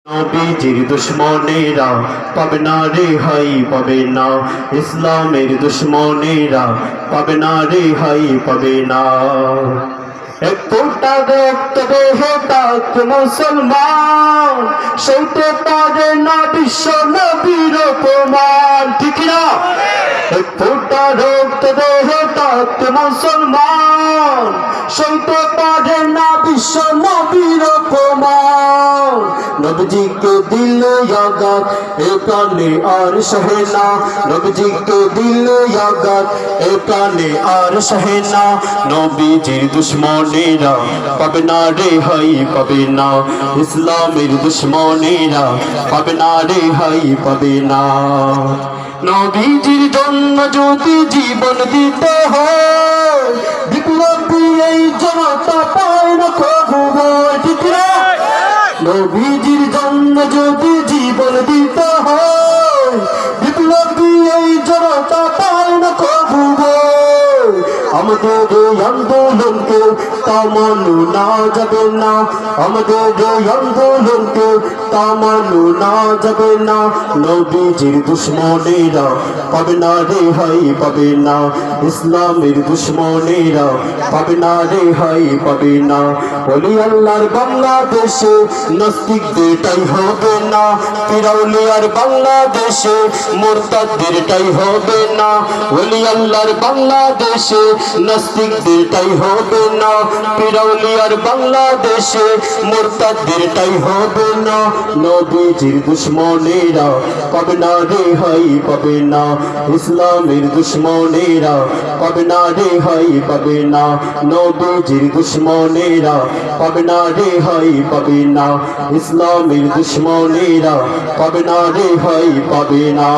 নবীজির দুশ্মনেরা পাবে না রেহাই, পাবে না। ইসলামের দুশ্মনেরা পাবে না রেহাই, পাবে না। এক ফোঁটা রক্ত বহে তাক মুসলমান, সইতে পারে না বিশ্ব নবীর অপমান, ঠিক না? এক ফোঁটা রক্ত বহে তাক মুসলমান, সইতে পারে না বিশ্ব নবীর অপমান। নবীজিকে দিলে আঘাত এ প্রাণে আর সহে না, নবীজিকে দিলে আঘাত এ প্রাণে আর সহে না। নবীজির দুশ্মনেরা পাবে না রেহাই, পাবে না। ইসলামের দুশ্মনেরা পাবে না রেহাই, পাবে না। নবীজির জন্য যদি জীবন দিতে হয়, বিপ্লবী এই জনতা পায় না কবু ভয়, ঠিক না? নবীজির জন্য যদি জীবন দিতে হয়, বিপ্লবী এই জনতা পায় না কবু ভয়। আমাদের এই আন্দোলনকে থামানো না যাবে না, আমাদের এই আন্দোলনকে থামানো না যাবে না। নবীজির দুশ্মনেরা পাবে না রেহাই, পাবে না। ইসলামের দুশ্মনেরা পাবে না রেহাই, পাবে না। ওলি আল্লাহর বাংলাদেশে নাস্তিকদেরটাই হবে না, ফিরাউলিয়ার বাংলাদেশে মুরতাদদেরটাই হবে না। ওলি আল্লাহর বাংলাদেশে নাস্তিকদেরটাই হবে না, ফিরাউলিয়ার বাংলাদেশে মুরতাদদেরটাই হবে না। নবীজির দুশ্মনেরা পাবে না রেহাই, পাবে না। ইসলামের দুশ্মনেরা পাবে না রেহাই, পাবে না। নবীজির দুশ্মনেরা পাবে না রেহাই, পাবে না। ইসলামের দুশ্মনেরা পাবে না রেহাই, পাবে না।